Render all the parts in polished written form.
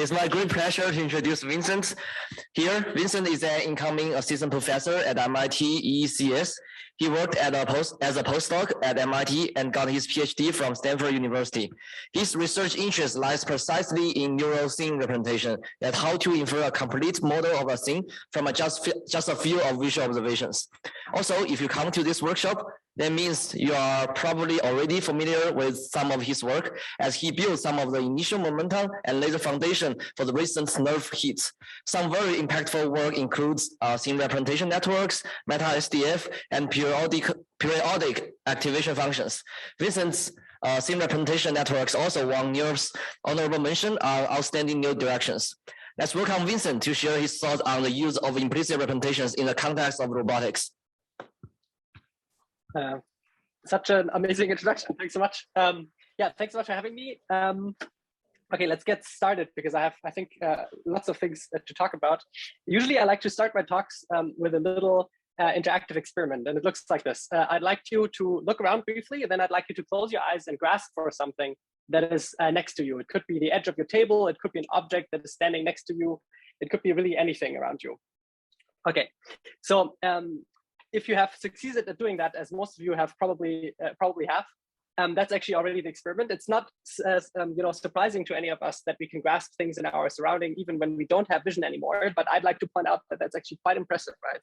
It's my great pleasure to introduce Vincent here. Vincent is an incoming assistant professor at MIT EECS. He worked as a postdoc at MIT and got his PhD from Stanford University. His research interest lies precisely in neural scene representation, and how to infer a complete model of a scene from just a few of visual observations. Also, if you come to this workshop, that means you are probably already familiar with some of his work, as he built some of the initial momentum and laid the foundation for the recent nerve hits. Some very impactful work includes scene representation networks, meta-SDF, and periodic activation functions. Vincent's scene representation networks also won NERV's honorable mention on outstanding new directions. Let's welcome Vincent to share his thoughts on the use of implicit representations in the context of robotics. Such an amazing introduction. Thanks so much. Yeah, thanks so much for having me. Okay, let's get started because I think, lots of things to talk about. Usually I like to start my talks with a little interactive experiment, and it looks like this. I'd like you to look around briefly, and then I'd like you to close your eyes and grasp for something that is next to you. It could be the edge of your table. It could be an object that is standing next to you. It could be really anything around you. Okay, so if you have succeeded at doing that, as most of you have probably have, that's actually already the experiment. It's not surprising to any of us that we can grasp things in our surrounding even when we don't have vision anymore. But I'd like to point out that that's actually quite impressive, right?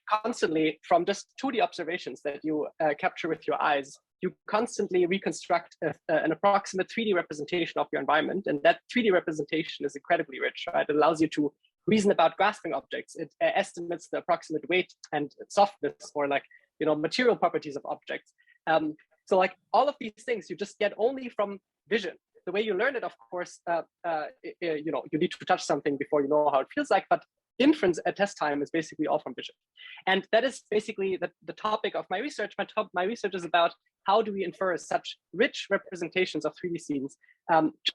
Constantly, from just 2D observations that you capture with your eyes, you constantly reconstruct an approximate 3D representation of your environment, and that 3D representation is incredibly rich, right? It allows you to reason about grasping objects. It estimates the approximate weight and softness, or material properties of objects. So like all of these things you just get only from vision. The way you learn it, of course, you need to touch something before you know how it feels like, but inference at test time is basically all from vision. And that is basically the topic of my research. My research is about how do we infer such rich representations of 3D scenes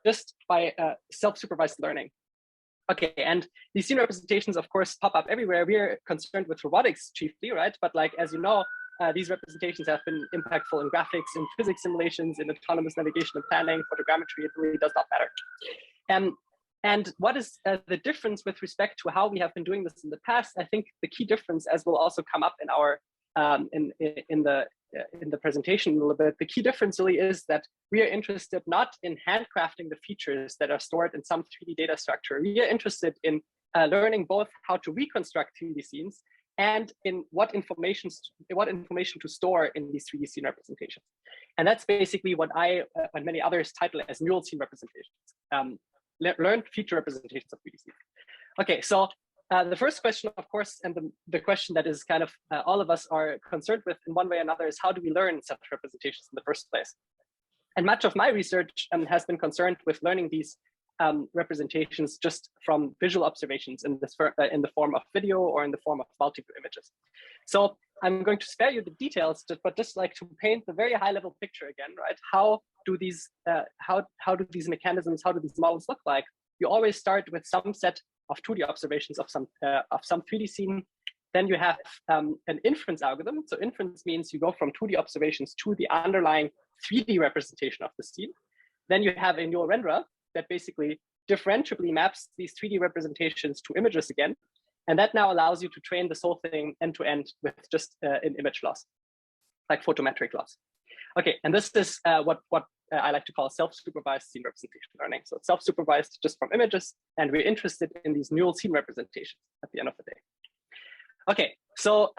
just by self-supervised learning. Okay, and these scene representations, of course, pop up everywhere. We're concerned with robotics chiefly, right? But as you know, these representations have been impactful in graphics, in physics simulations, in autonomous navigation and planning, photogrammetry. It really does not matter. And what is the difference with respect to how we have been doing this in the past? I think the key difference, as will also come up in our in the presentation a little bit, the key difference really is that we are interested not in handcrafting the features that are stored in some 3D data structure. We are interested in learning both how to reconstruct 3D scenes and in what information to store in these 3D scene representations. And that's basically what I and many others title as neural scene representations. Learned feature representations of 3D scenes. Okay, so the first question, of course, and the question that is kind of all of us are concerned with in one way or another is how do we learn such representations in the first place? And much of my research has been concerned with learning these representations just from visual observations in the form of video or in the form of multiple images. So I'm going to spare you the details, but just like to paint the very high level picture again, right? How do these mechanisms, how do these models look like? You always start with some set of 2D observations of some 3D scene. Then you have an inference algorithm. So inference means you go from 2D observations to the underlying 3D representation of the scene. Then you have a neural renderer that basically differentiably maps these 3D representations to images again. And that now allows you to train this whole thing end to end with just an image loss, like photometric loss. Okay, and this is what I like to call self-supervised scene representation learning. So it's self-supervised just from images, and we're interested in these neural scene representations at the end of the day. Okay, so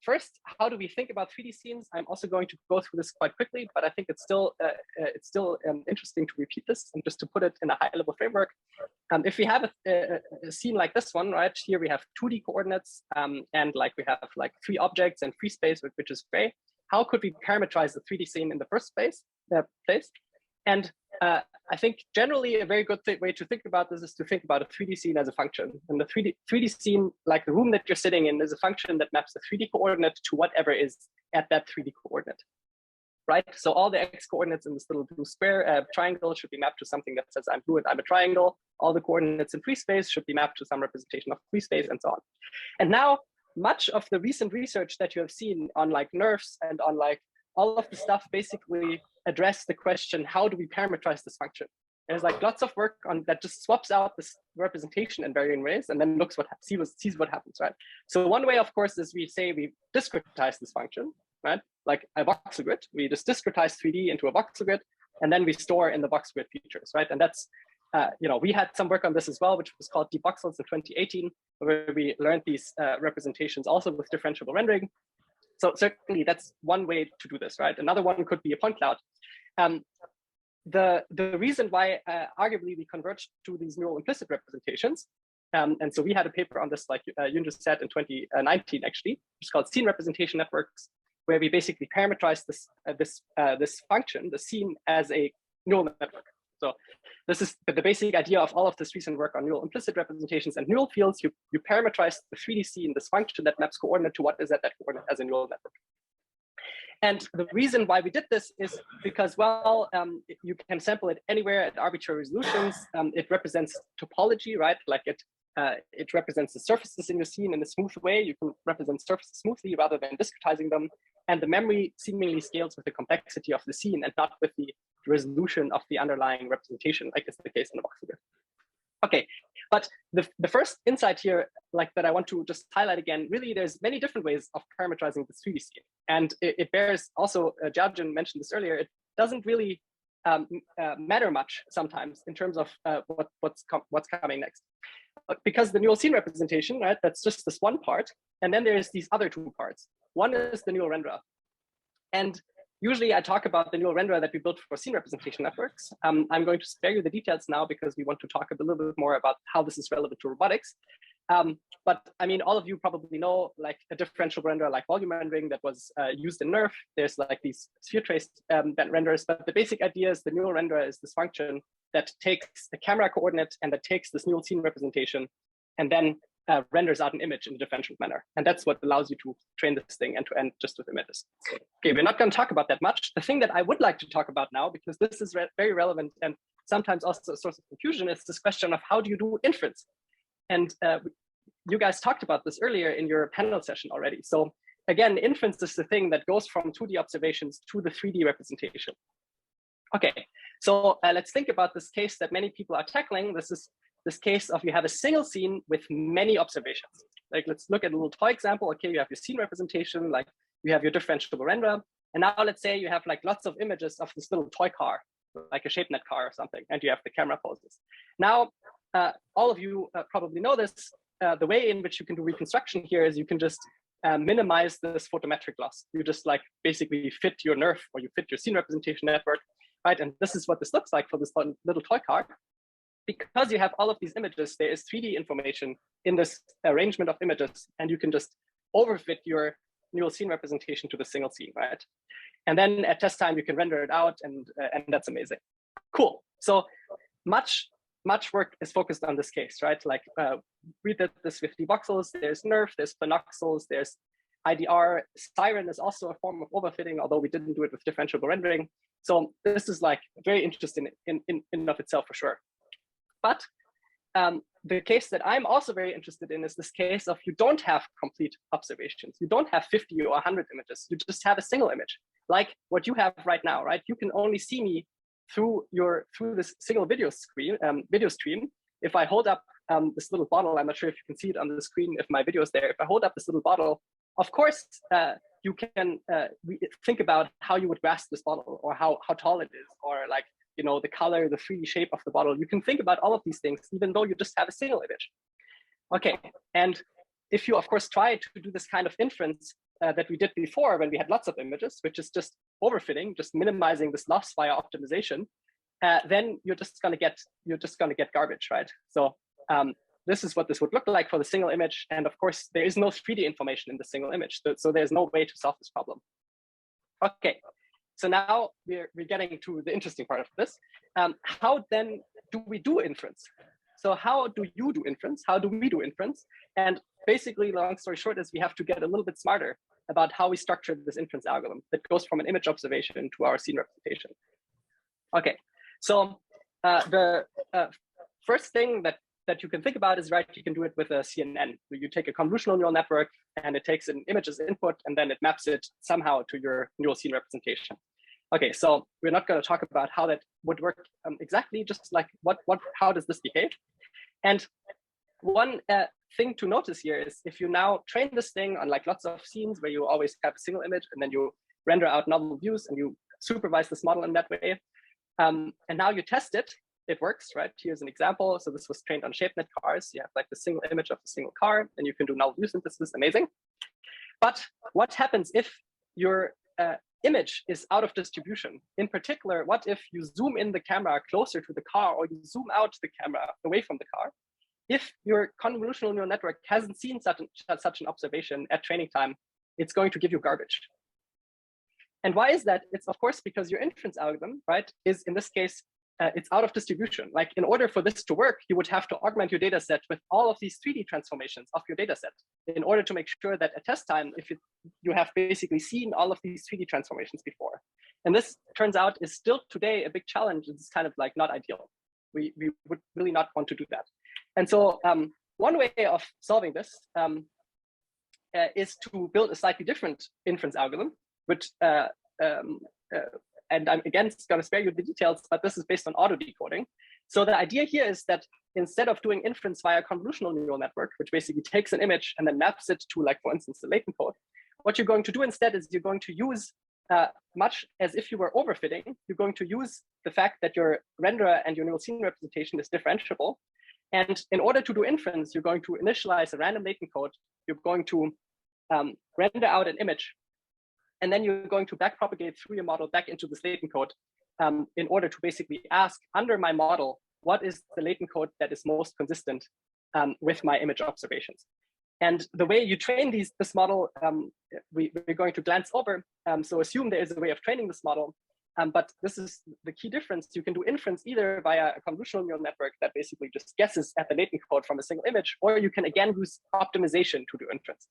first, how do we think about 3D scenes? I'm also going to go through this quite quickly, but I think it's still interesting to repeat this and just to put it in a high-level framework. If we have a scene like this one, right here, we have 2D coordinates, and we have 3 objects and free space, which is gray. How could we parameterize the 3D scene in the first place? And I think generally a very good way to think about this is to think about a 3D scene as a function. And the 3D scene, like the room that you're sitting in, is a function that maps the 3D coordinate to whatever is at that 3D coordinate, right? So all the x coordinates in this little blue square triangle should be mapped to something that says I'm blue and I'm a triangle. All the coordinates in free space should be mapped to some representation of free space and so on. And now much of the recent research that you have seen on nerves and on all of the stuff basically address the question, how do we parameterize this function? There's like lots of work on that just swaps out this representation in varying ways and then sees what happens, right? So one way, of course, is we say we discretize this function, right? Like a voxel grid. We just discretize 3D into a voxel grid, and then we store in the voxel grid features, right? And that's, we had some work on this as well, which was called Deep Voxels in 2018, where we learned these representations also with differentiable rendering. So certainly that's one way to do this, right? Another one could be a point cloud. The reason why arguably we converged to these neural implicit representations, and so we had a paper on this, like Yunzhu said, in 2019 actually, which is called scene representation networks, where we basically parameterize this function, the scene, as a neural network. So this is the basic idea of all of this recent work on neural implicit representations and neural fields. You parameterize the 3D scene, this function that maps coordinate to what is at that coordinate as a neural network. And the reason why we did this is because, well, you can sample it anywhere at arbitrary resolutions. It represents topology, right? Like it represents the surfaces in your scene in a smooth way. You can represent surfaces smoothly rather than discretizing them. And the memory seemingly scales with the complexity of the scene and not with the resolution of the underlying representation, like is the case in the voxel grid. Okay, but the first insight here, like that I want to just highlight again, really there's many different ways of parameterizing the 3D scene. And it bears also, Jiajun mentioned this earlier, it doesn't really matter much sometimes in terms of what's coming next. Because the neural scene representation, right, that's just this one part. And then there's these other two parts. One is the neural renderer. And usually I talk about the neural renderer that we built for scene representation networks. I'm going to spare you the details now because we want to talk a little bit more about how this is relevant to robotics. But I mean, all of you probably know like a differential renderer like volume rendering that was used in NERF. There's like these sphere trace renderers, but the basic idea is the neural renderer is this function that takes the camera coordinate and that takes this neural scene representation and then renders out an image in a differential manner. And that's what allows you to train this thing end to end just with images. Okay, we're not going to talk about that much. The thing that I would like to talk about now, because this is very relevant and sometimes also a source of confusion, is this question of how do you do inference? And you guys talked about this earlier in your panel session already. So again, inference is the thing that goes from 2D observations to the 3D representation. Okay, so let's think about this case that many people are tackling. This is this case of you have a single scene with many observations. Like let's look at a little toy example. Okay, you have your scene representation, like you have your differentiable renderer. And now let's say you have like lots of images of this little toy car, like a ShapeNet car or something, and you have the camera poses. Now, all of you probably know this. The way in which you can do reconstruction here is you can just minimize this photometric loss. You just like basically fit your NERF or you fit your scene representation network, right? And this is what this looks like for this little toy car. Because you have all of these images, there is 3D information in this arrangement of images, and you can just overfit your neural scene representation to the single scene, right? And then at test time, you can render it out, and that's amazing. Cool. So much work is focused on this case, right? Like we did this with Deep Voxels, there's NERF, there's Panoxels, there's IDR. Siren is also a form of overfitting, although we didn't do it with differentiable rendering. So this is like very interesting in of itself for sure. But the case that I'm also very interested in is this case of you don't have complete observations. You don't have 50 or 100 images. You just have a single image, like what you have right now, right? You can only see me through this single video stream. If I hold up this little bottle, I'm not sure if you can see it on the screen if my video is there. If I hold up this little bottle, of course, you can think about how you would grasp this bottle or how tall it is, or like, you know, the color, the 3D shape of the bottle. You can think about all of these things, even though you just have a single image. Okay, and if you, of course, try to do this kind of inference that we did before when we had lots of images, which is just overfitting, just minimizing this loss via optimization, then you're just gonna get garbage, right? So this is what this would look like for the single image. And of course, there is no 3D information in the single image. So there's no way to solve this problem. Okay. So now we're getting to the interesting part of this. How then do we do inference? So how do you do inference? How do we do inference? And basically, long story short, is we have to get a little bit smarter about how we structure this inference algorithm that goes from an image observation to our scene representation. Okay, so the first thing that you can think about is, right, you can do it with a CNN. You take a convolutional neural network and it takes an image as input and then it maps it somehow to your neural scene representation. Okay, so we're not going to talk about how that would work exactly, just like how does this behave? And one thing to notice here is if you now train this thing on like lots of scenes where you always have a single image and then you render out novel views and you supervise this model in that way, and now you test it, it works, right? Here's an example. So this was trained on ShapeNet cars. You have like the single image of a single car and you can do novel view synthesis, amazing. But what happens if your image is out of distribution? In particular, what if you zoom in the camera closer to the car or you zoom out the camera away from the car? If your convolutional neural network hasn't seen such an observation at training time, it's going to give you garbage. And why is that? It's of course because your inference algorithm, right, is in this case, it's out of distribution. Like in order for this to work, you would have to augment your data set with all of these 3D transformations of your data set in order to make sure that at test time, if you have basically seen all of these 3D transformations before. And this turns out is still today a big challenge. It's kind of like not ideal. We would really not want to do that. And so one way of solving this is to build a slightly different inference algorithm, which and I'm again going to spare you the details, but this is based on auto decoding. So the idea here is that instead of doing inference via convolutional neural network, which basically takes an image and then maps it to, like, for instance, the latent code, what you're going to do instead is you're going to use, much as if you were overfitting, you're going to use the fact that your renderer and your neural scene representation is differentiable. And in order to do inference, you're going to initialize a random latent code. You're going to render out an image. And then you're going to backpropagate through your model back into this latent code in order to basically ask, under my model, what is the latent code that is most consistent with my image observations? And the way you train this model, we're going to glance over. So assume there is a way of training this model. But this is the key difference. You can do inference either via a convolutional neural network that basically just guesses at the latent code from a single image, or you can again use optimization to do inference.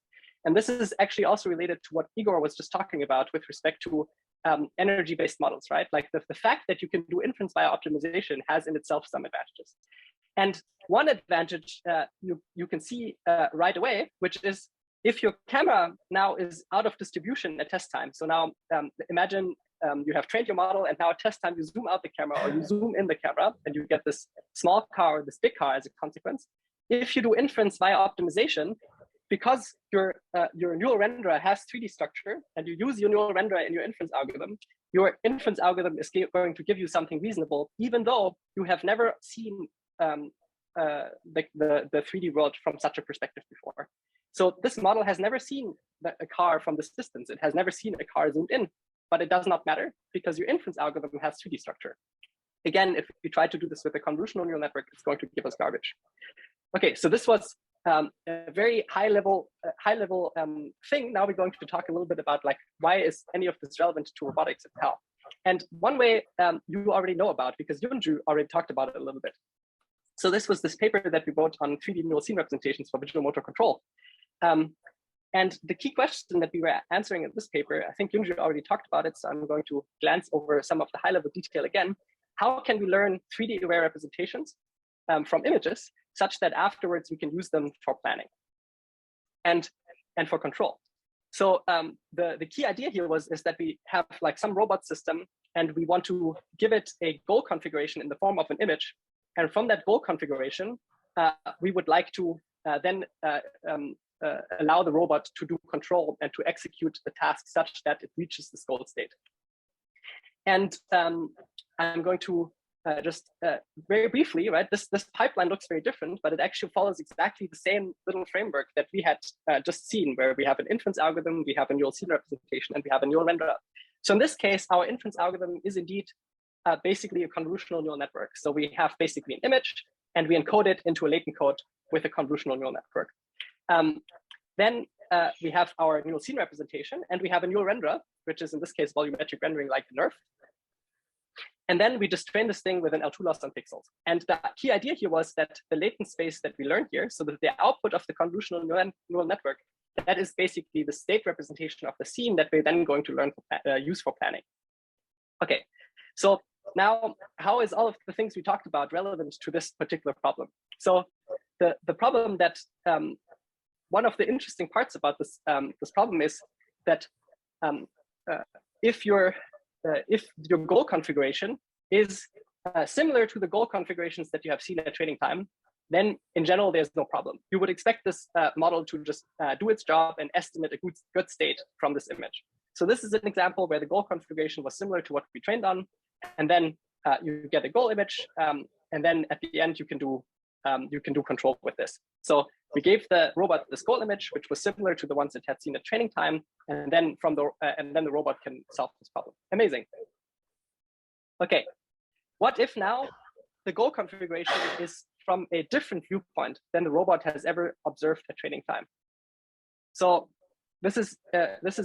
And this is actually also related to what Igor was just talking about with respect to energy-based models, right? Like the fact that you can do inference via optimization has in itself some advantages. And one advantage you can see right away, which is if your camera now is out of distribution at test time. So now imagine you have trained your model and now at test time you zoom out the camera or you zoom in the camera and you get this small car or this big car as a consequence. If you do inference via optimization, because your neural renderer has 3D structure and you use your neural renderer in your inference algorithm, your inference algorithm is going to give you something reasonable, even though you have never seen the 3D world from such a perspective before. So this model has never seen a car from this distance. It has never seen a car zoomed in, but it does not matter because your inference algorithm has 3D structure. Again, if you try to do this with a convolutional neural network, it's going to give us garbage. Okay, so this was a very high level thing. Now we're going to talk a little bit about like why is any of this relevant to robotics and how. And one way you already know about because Yunzhu already talked about it a little bit. So this was this paper that we wrote on 3D neural scene representations for visual motor control. And the key question that we were answering in this paper, I think Yunzhu already talked about it, so I'm going to glance over some of the high-level detail again. How can we learn 3D aware representations from images such that afterwards we can use them for planning and for control? So the key idea here is that we have like some robot system and we want to give it a goal configuration in the form of an image. And from that goal configuration, we would like to then allow the robot to do control and to execute the task such that it reaches this goal state. And I'm going to just very briefly, right? This pipeline looks very different, but it actually follows exactly the same little framework that we had just seen, where we have an inference algorithm, we have a neural scene representation, and we have a neural renderer. So in this case, our inference algorithm is indeed basically a convolutional neural network. So we have basically an image, and we encode it into a latent code with a convolutional neural network. Then we have our neural scene representation, and we have a neural renderer, which is in this case volumetric rendering like the NERF. And then we just train this thing with an L2 loss on pixels. And the key idea here was that the latent space that we learned here, so that the output of the convolutional neural network, that is basically the state representation of the scene that we're then going to learn use for planning. Okay, so now how is all of the things we talked about relevant to this particular problem? So the problem that one of the interesting parts about this this problem is that if your if your goal configuration is similar to the goal configurations that you have seen at training time, then in general, there's no problem. You would expect this model to just do its job and estimate a good state from this image. So this is an example where the goal configuration was similar to what we trained on, and then you get a goal image, and then at the end you can do control with this. So we gave the robot this goal image, which was similar to the ones it had seen at training time, and then the robot can solve this problem. Amazing. Okay, what if now the goal configuration is from a different viewpoint than the robot has ever observed at training time? So this is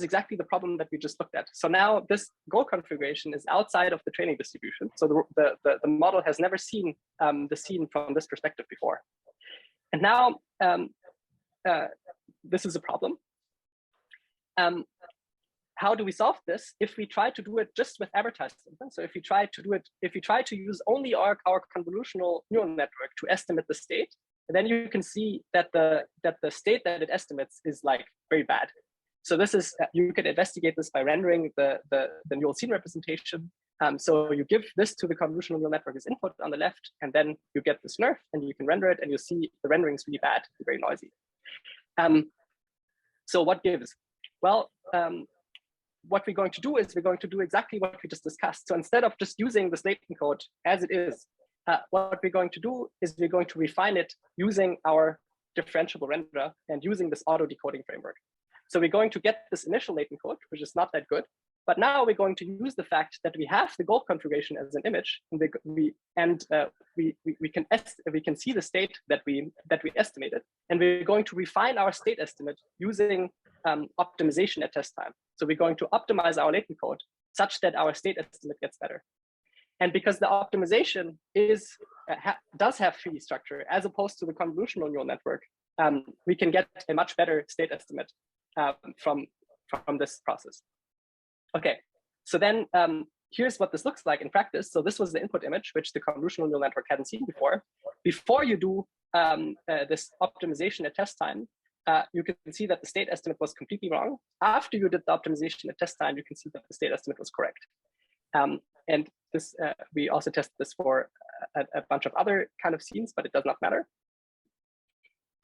exactly the problem that we just looked at. So now this goal configuration is outside of the training distribution. So the model has never seen the scene from this perspective before. And now this is a problem. How do we solve this? If we try to do it just with advertisement, so if we try to use only our convolutional neural network to estimate the state, then you can see that the state that it estimates is like very bad. So this is, you can investigate this by rendering the neural scene representation. So you give this to the convolutional neural network as input on the left, and then you get this nerf, and you can render it, and you see the rendering is really bad, very noisy. So what gives? Well, what we're going to do is we're going to do exactly what we just discussed. So instead of just using the latent code as it is, what we're going to do is we're going to refine it using our differentiable renderer and using this auto decoding framework. So we're going to get this initial latent code, which is not that good, but now we're going to use the fact that we have the goal configuration as an image, and we can see the state that we estimated, and we're going to refine our state estimate using optimization at test time. So we're going to optimize our latent code such that our state estimate gets better. And because the optimization does have 3D structure as opposed to the convolutional neural network, we can get a much better state estimate from this process. Okay, so then here's what this looks like in practice. So this was the input image, which the convolutional neural network hadn't seen before. Before you do this optimization at test time, you can see that the state estimate was completely wrong. After you did the optimization at test time, you can see that the state estimate was correct. And this we also tested this for a bunch of other kind of scenes, but it does not matter.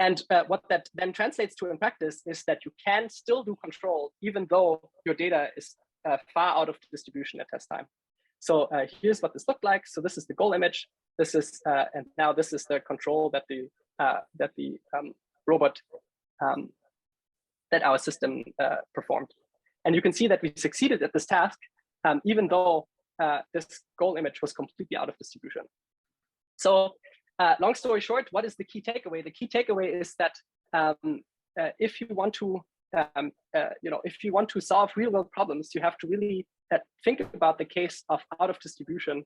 And what that then translates to in practice is that you can still do control even though your data is far out of the distribution at test time. So here's what this looked like. So this is the goal image. This is and now this is the control that the robot that our system performed. And you can see that we succeeded at this task, even though this goal image was completely out of distribution. So long story short, what is the key takeaway? The key takeaway is that if you want to, if you want to solve real-world problems, you have to really think about the case of out of distribution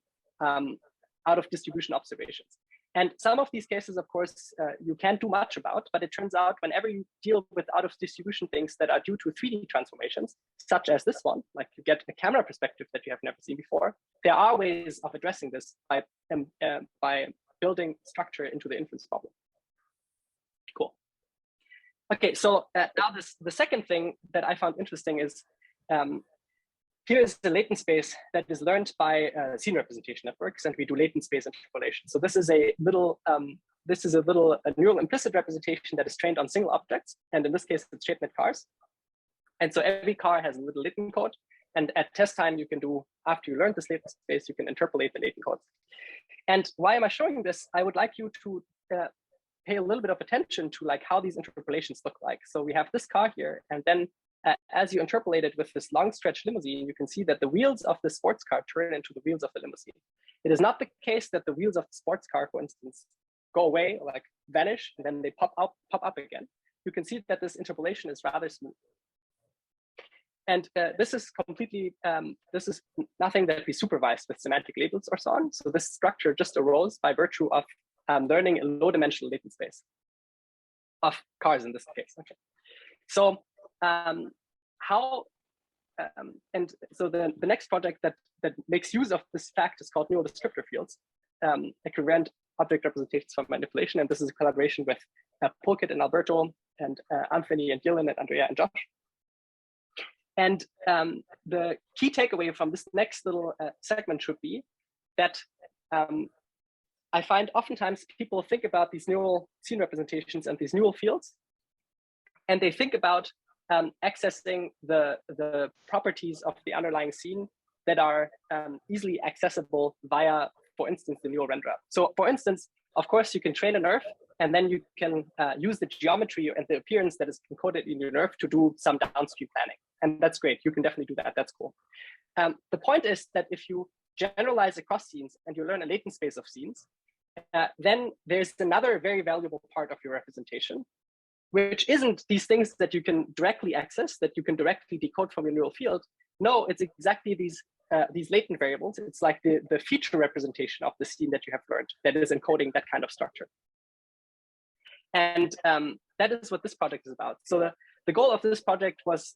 observations. And some of these cases, of course, you can't do much about, but it turns out whenever you deal with out of distribution things that are due to 3D transformations, such as this one, like you get a camera perspective that you have never seen before, there are ways of addressing this by building structure into the inference problem. Cool. Okay, so now the second thing that I found interesting is here is the latent space that is learned by scene representation networks, and we do latent space interpolation. So this is a little neural implicit representation that is trained on single objects, and in this case, it's Jeannette cars. And so every car has a little latent code, and at test time, you can do, after you learn this latent space, you can interpolate the latent codes. And why am I showing this? I would like you to pay a little bit of attention to like how these interpolations look like. So we have this car here, and then as you interpolate it with this long stretch limousine, you can see that the wheels of the sports car turn into the wheels of the limousine. It is not the case that the wheels of the sports car, for instance, go away, or like vanish, and then they pop up again. You can see that this interpolation is rather smooth. And this is completely, this is nothing that we supervise with semantic labels or so on. So this structure just arose by virtue of learning a low dimensional latent space of cars in this case. Okay. So and so the next project that makes use of this fact is called neural descriptor fields, equivalent object representations for manipulation. And this is a collaboration with Pulkit and Alberto and Anthony and Dylan and Andrea and Josh. And the key takeaway from this next little segment should be that I find oftentimes people think about these neural scene representations and these neural fields, and they think about accessing the properties of the underlying scene that are easily accessible via, for instance, the neural renderer. So for instance, of course, you can train a nerve, and then you can use the geometry and the appearance that is encoded in your nerve to do some downstream planning. And that's great. You can definitely do that. That's cool. The point is that if you generalize across scenes and you learn a latent space of scenes, then there's another very valuable part of your representation, which isn't these things that you can directly access, that you can directly decode from your neural field. No, it's exactly these latent variables. It's like the feature representation of the scene that you have learned that is encoding that kind of structure. And that is what this project is about. So the goal of this project was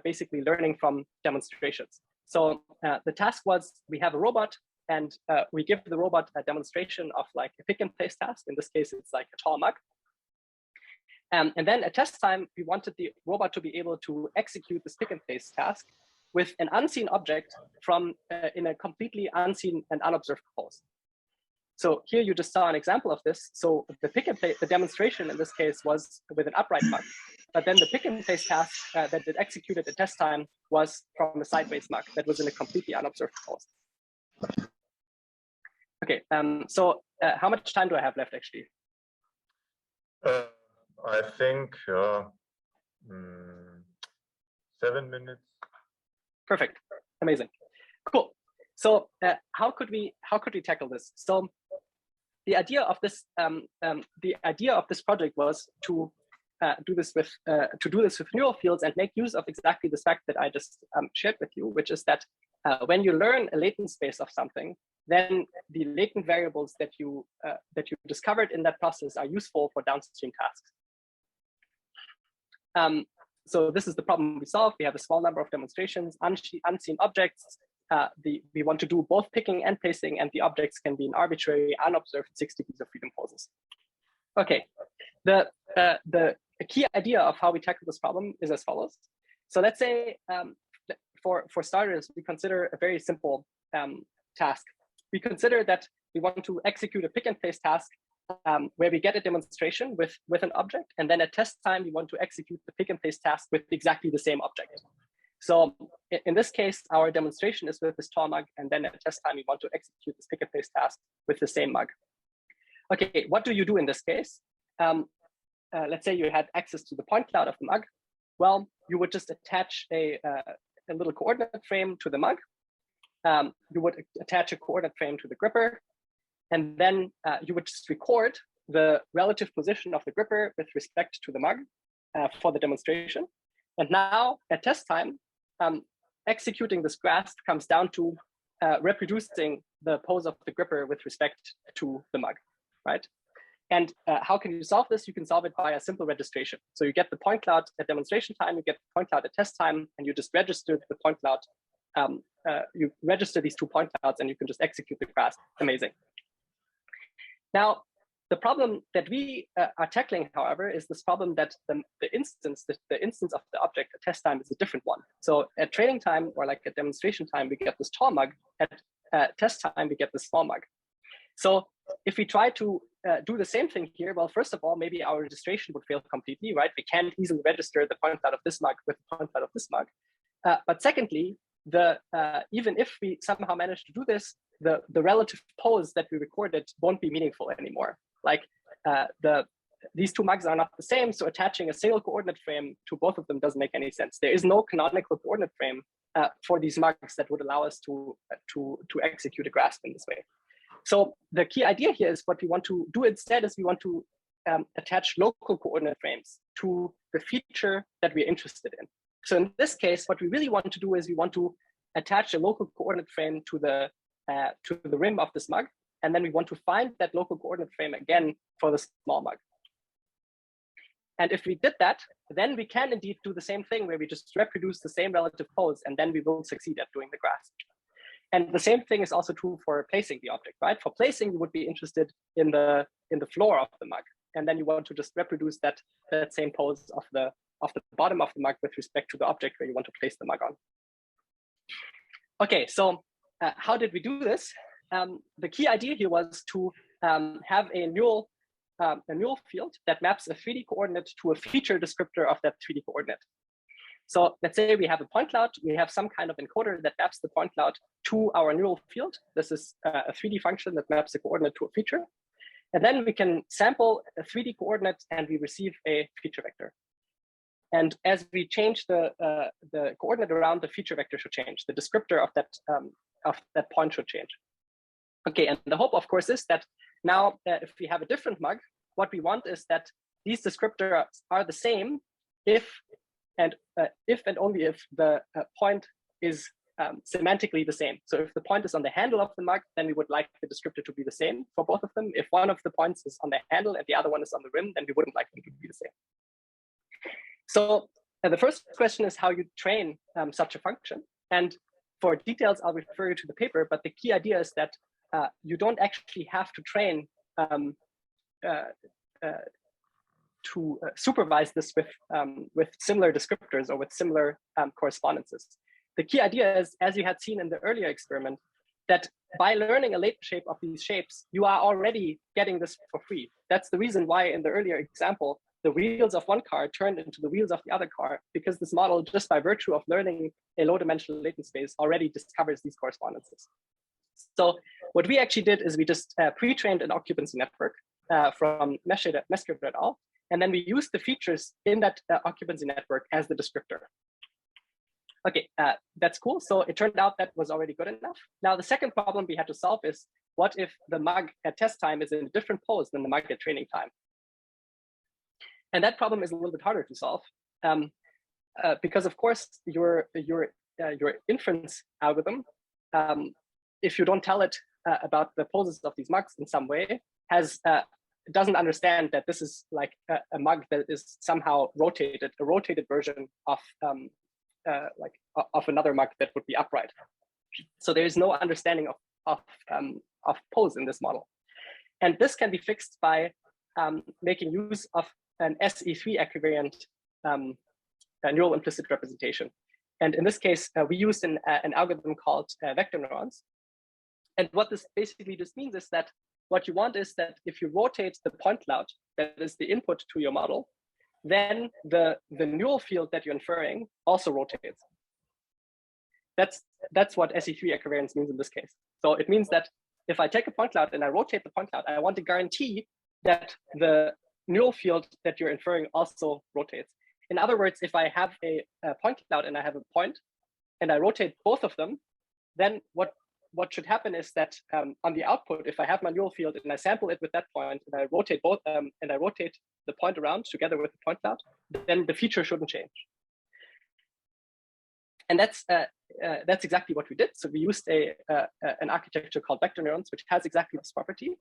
basically learning from demonstrations. So the task was, we have a robot, and we give the robot a demonstration of like a pick and place task. In this case, it's like a tall mug. And then at test time, we wanted the robot to be able to execute this pick and place task with an unseen object from in a completely unseen and unobserved pose. So here you just saw an example of this. So the pick and place, the demonstration in this case was with an upright mug, but then the pick and place task that it executed at test time was from a sideways mug that was in a completely unobserved pose. Okay, so how much time do I have left actually? I think 7 minutes. Perfect, amazing, cool. So how could we tackle this? So the idea of this project was to do this with neural fields and make use of exactly this fact that I just shared with you, which is that when you learn a latent space of something, then the latent variables that you discovered in that process are useful for downstream tasks. So this is the problem we solve. We have a small number of demonstrations, unseen objects. We want to do both picking and placing, and the objects can be in arbitrary, unobserved 6 degrees of freedom poses. Okay, the key idea of how we tackle this problem is as follows. So let's say for starters, we consider a very simple task. We consider that we want to execute a pick and place task where we get a demonstration with an object, and then at test time, we want to execute the pick and place task with exactly the same object. So in this case, our demonstration is with this tall mug, and then at test time, we want to execute this pick and place task with the same mug. Okay, what do you do in this case? Let's say you had access to the point cloud of the mug. Well, you would just attach a little coordinate frame to the mug. You would attach a coordinate frame to the gripper, and then you would just record the relative position of the gripper with respect to the mug for the demonstration. And now at test time, executing this grasp comes down to reproducing the pose of the gripper with respect to the mug, right? And how can you solve this? You can solve it by a simple registration. So you get the point cloud at demonstration time, you get the point cloud at test time, and you just register the point cloud. You register these 2 point clouds, and you can just execute the grasp. Amazing. Now, the problem that we are tackling, however, is this problem that the instance of the object at test time is a different one. So at training time, or like at demonstration time, we get this tall mug. At test time, we get this small mug. So if we try to do the same thing here, well, first of all, maybe our registration would fail completely, right? We can't easily register the point cloud of this mug with the point cloud of this mug. But secondly, even if we somehow manage to do this, the relative pose that we recorded won't be meaningful anymore. Like these 2 mugs are not the same, so attaching a single coordinate frame to both of them doesn't make any sense. There is no canonical coordinate frame for these mugs that would allow us to execute a grasp in this way. So the key idea here is what we want to do instead is we want to attach local coordinate frames to the feature that we're interested in. So in this case, what we really want to do is we want to attach a local coordinate frame to the rim of this mug, and then we want to find that local coordinate frame again for the small mug. And if we did that, then we can indeed do the same thing where we just reproduce the same relative pose, and then we will succeed at doing the grasp. And the same thing is also true for placing the object, right? For placing, you would be interested in the floor of the mug, and then you want to just reproduce that same pose of the the bottom of the mug with respect to the object where you want to place the mug on. Okay, so how did we do this? The key idea here was to have a neural field that maps a 3D coordinate to a feature descriptor of that 3D coordinate. So let's say we have a point cloud, we have some kind of encoder that maps the point cloud to our neural field. This is a 3D function that maps the coordinate to a feature. And then we can sample a 3D coordinate and we receive a feature vector. And as we change the coordinate around, the feature vector should change. The descriptor of that point should change. Okay, and the hope, of course, is that now if we have a different mug, what we want is that these descriptors are the same if and only if the point is semantically the same. So if the point is on the handle of the mug, then we would like the descriptor to be the same for both of them. If one of the points is on the handle and the other one is on the rim, then we wouldn't like them to be the same. So the first question is how you train such a function. And for details, I'll refer you to the paper, but the key idea is that you don't actually have to train to supervise this with similar descriptors or with similar correspondences. The key idea is, as you had seen in the earlier experiment, that by learning a latent shape of these shapes, you are already getting this for free. That's the reason why in the earlier example, the wheels of one car turned into the wheels of the other car, because this model, just by virtue of learning a low-dimensional latent space, already discovers these correspondences. So what we actually did is we just pre-trained an occupancy network from Mestre et al. And then we used the features in that occupancy network as the descriptor. Okay, that's cool. So it turned out that was already good enough. Now, the second problem we had to solve is, what if the mug at test time is in a different pose than the mug at training time? And that problem is a little bit harder to solve because, of course, your inference algorithm, if you don't tell it about the poses of these mugs in some way, doesn't understand that this is like a mug that is somehow rotated, a rotated version of another mug that would be upright. So there is no understanding of pose in this model, and this can be fixed by making use of an SE3 equivariant neural implicit representation. And in this case, we used an algorithm called vector neurons. And what this basically just means is that what you want is that if you rotate the point cloud, that is the input to your model, then the neural field that you're inferring also rotates. That's what SE3 equivariance means in this case. So it means that if I take a point cloud and I rotate the point cloud, I want to guarantee that the neural field that you're inferring also rotates. In other words, if I have a point cloud and I have a point and I rotate both of them, then what should happen is that on the output, if I have my neural field and I sample it with that point and I rotate both and I rotate the point around together with the point cloud, then the feature shouldn't change. And that's exactly what we did. So we used an architecture called vector neurons, which has exactly this property.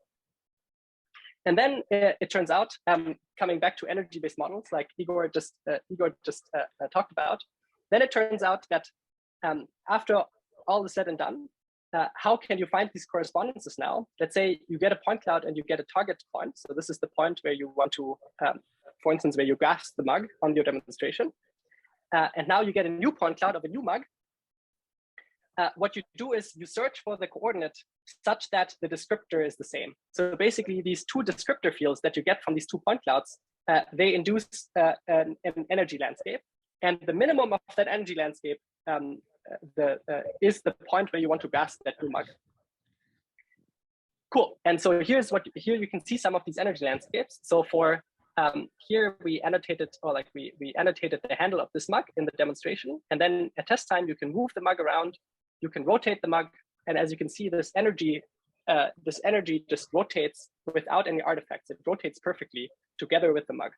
And then it turns out, coming back to energy-based models, like Igor just talked about, then it turns out that after all is said and done, how can you find these correspondences now? Let's say you get a point cloud and you get a target point. So this is the point where you want to, for instance, where you grasp the mug on your demonstration. And now you get a new point cloud of a new mug. What you do is you search for the coordinate such that the descriptor is the same. So basically, these two descriptor fields that you get from these two point clouds, they induce an energy landscape. And the minimum of that energy landscape is the point where you want to grasp that new mug. Cool. And so here you can see some of these energy landscapes. So for here we annotated, or like we annotated the handle of this mug in the demonstration. And then at test time, you can move the mug around, you can rotate the mug. And as you can see, this energy just rotates without any artifacts. It rotates perfectly together with the mug.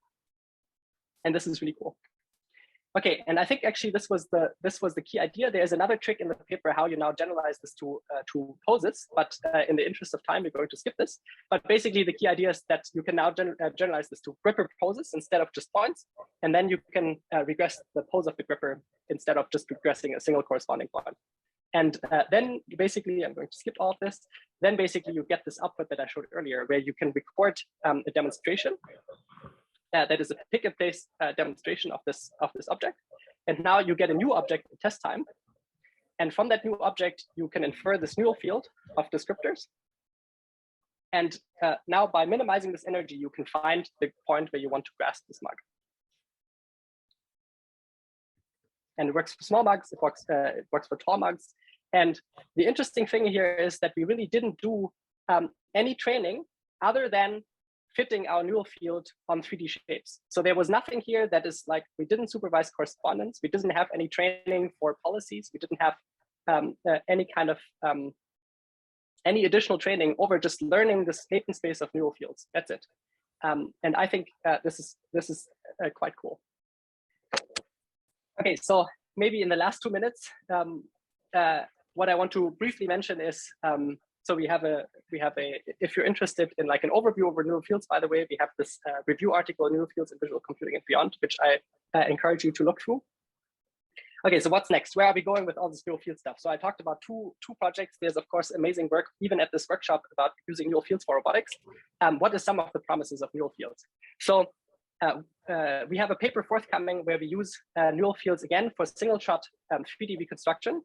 And this is really cool. Okay, and I think actually this was the key idea. There's another trick in the paper how you now generalize this to poses, but in the interest of time, we're going to skip this. But basically, the key idea is that you can now generalize this to gripper poses instead of just points, and then you can regress the pose of the gripper instead of just regressing a single corresponding point. And then basically, I'm going to skip all of this. Then basically, you get this output that I showed earlier, where you can record a demonstration. that is a pick and place demonstration of this object. And now you get a new object at test time. And from that new object, you can infer this neural field of descriptors. And now by minimizing this energy, you can find the point where you want to grasp this mug. And it works for small mugs, it works for tall mugs. And the interesting thing here is that we really didn't do any training other than fitting our neural field on 3D shapes. So there was nothing here that is like, we didn't supervise correspondence. We didn't have any training for policies. We didn't have any kind of, any additional training over just learning this latent space of neural fields. That's it. And I think this is quite cool. Okay, so maybe in the last 2 minutes, what I want to briefly mention is, so we have a, if you're interested in like an overview over neural fields, by the way, we have this review article, Neural Fields in Visual Computing and Beyond, which I encourage you to look through. Okay, so what's next? Where are we going with all this neural field stuff? So I talked about two projects. There's of course amazing work, even at this workshop, about using neural fields for robotics. What is some of the promises of neural fields? So we have a paper forthcoming where we use neural fields again for single shot 3D reconstruction.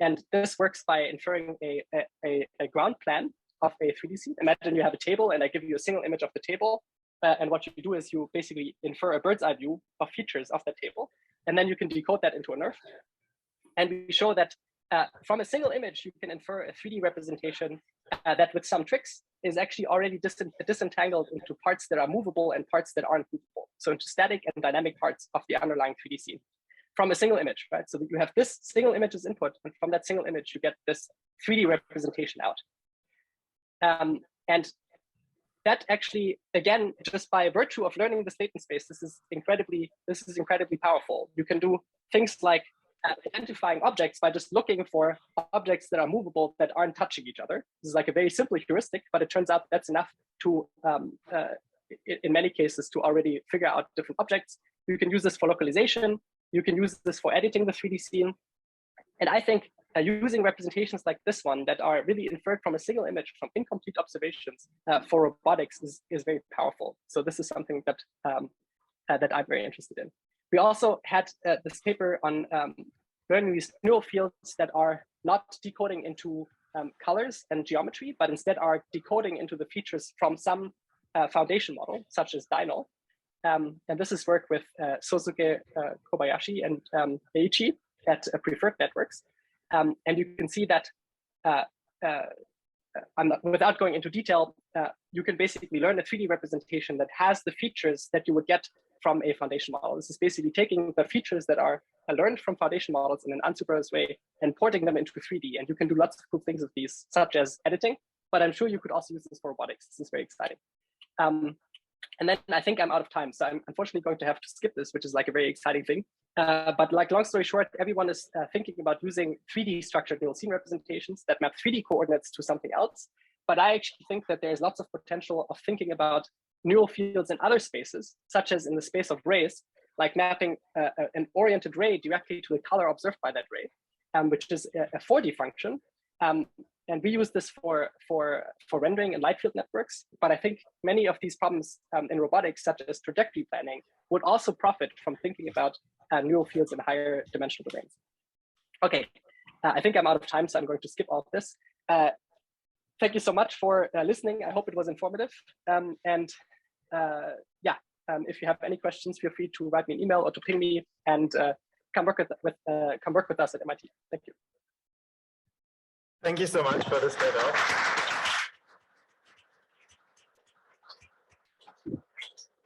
And this works by inferring a ground plan of a 3D scene. Imagine you have a table and I give you a single image of the table. And what you do is you basically infer a bird's eye view of features of that table. And then you can decode that into a nerve. And we show that from a single image, you can infer a 3D representation that with some tricks is actually already disentangled into parts that are movable and parts that aren't movable. So into static and dynamic parts of the underlying 3D scene from a single image, right? So you have this single image as input, and from that single image, you get this 3D representation out. And that actually, again, just by virtue of learning this latent space, this is incredibly powerful. You can do things like identifying objects by just looking for objects that are movable that aren't touching each other. This is like a very simple heuristic, but it turns out that's enough to, in many cases, to already figure out different objects. You can use this for localization. You can use this for editing the 3D scene. And I think using representations like this one that are really inferred from a single image, from incomplete observations for robotics is very powerful. So this is something that, that I'm very interested in. We also had this paper on learning these neural fields that are not decoding into colors and geometry, but instead are decoding into the features from some foundation model, such as Dino. And this is work with Sosuke Kobayashi and Eiichi at Preferred Networks. And you can see that without going into detail, you can basically learn a 3D representation that has the features that you would get from a foundation model. This is basically taking the features that are learned from foundation models in an unsupervised way and porting them into 3D. And you can do lots of cool things with these, such as editing, but I'm sure you could also use this for robotics. This is very exciting. And then I think I'm out of time. So I'm unfortunately going to have to skip this, which is like a very exciting thing. But like long story short, everyone is thinking about using 3D structured neural scene representations that map 3D coordinates to something else. But I actually think that there's lots of potential of thinking about neural fields in other spaces, such as in the space of rays, like mapping an oriented ray directly to the color observed by that ray, which is a 4D function. And we use this for rendering and light field networks. But I think many of these problems in robotics, such as trajectory planning, would also profit from thinking about neural fields in higher dimensional domains. Okay, I think I'm out of time, so I'm going to skip all of this. Thank you so much for listening. I hope it was informative. If you have any questions, feel free to write me an email or to ping me, and come work with us at MIT. Thank you. Thank you so much for this demo.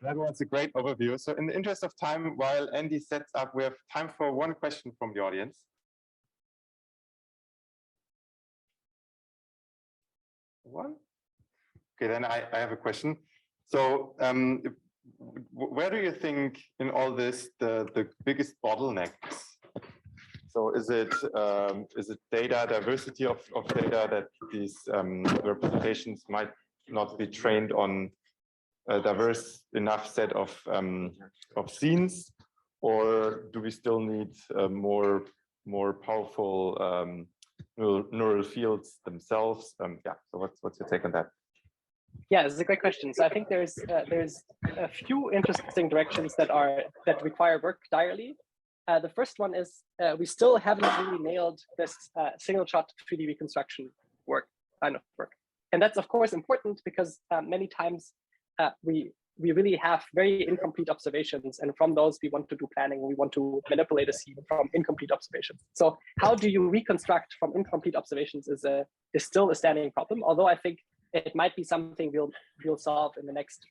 That was a great overview. So in the interest of time, while Andy sets up, we have time for one question from the audience. One? Okay, then I have a question. So where do you think in all this the biggest bottleneck is? So is it data, diversity of data, that these representations might not be trained on a diverse enough set of scenes, or do we still need more powerful neural fields themselves? Yeah. So what's your take on that? Yeah, it's a great question. So I think there's a few interesting directions that require work direly. The first one is we still haven't really nailed this single shot 3D reconstruction kind of work. And that's of course important because many times we really have very incomplete observations, and from those we want to do planning, we want to manipulate a scene from incomplete observations. So how do you reconstruct from incomplete observations is still a standing problem, although I think it might be something we'll solve in the next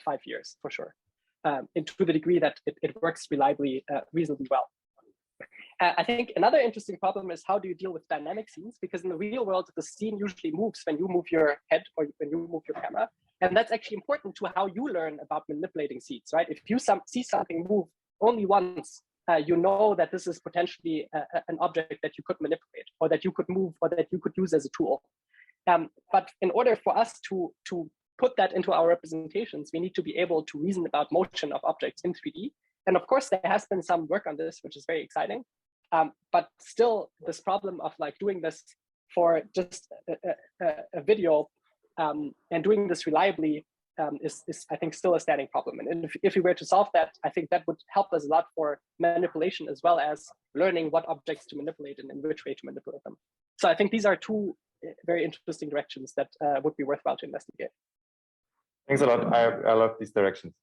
5 years for sure, and to the degree that it works reliably, reasonably well. I think another interesting problem is how do you deal with dynamic scenes? Because in the real world, the scene usually moves when you move your head or when you move your camera. And that's actually important to how you learn about manipulating scenes, right? If you see something move only once, you know that this is potentially an object that you could manipulate or that you could move or that you could use as a tool. But in order for us to put that into our representations, we need to be able to reason about motion of objects in 3D. And of course, there has been some work on this, which is very exciting. But still, this problem of like doing this for just a video and doing this reliably is I think still a standing problem. And if we were to solve that, I think that would help us a lot for manipulation as well as learning what objects to manipulate and in which way to manipulate them. So I think these are two very interesting directions that would be worthwhile to investigate. Thanks a lot. I love these directions.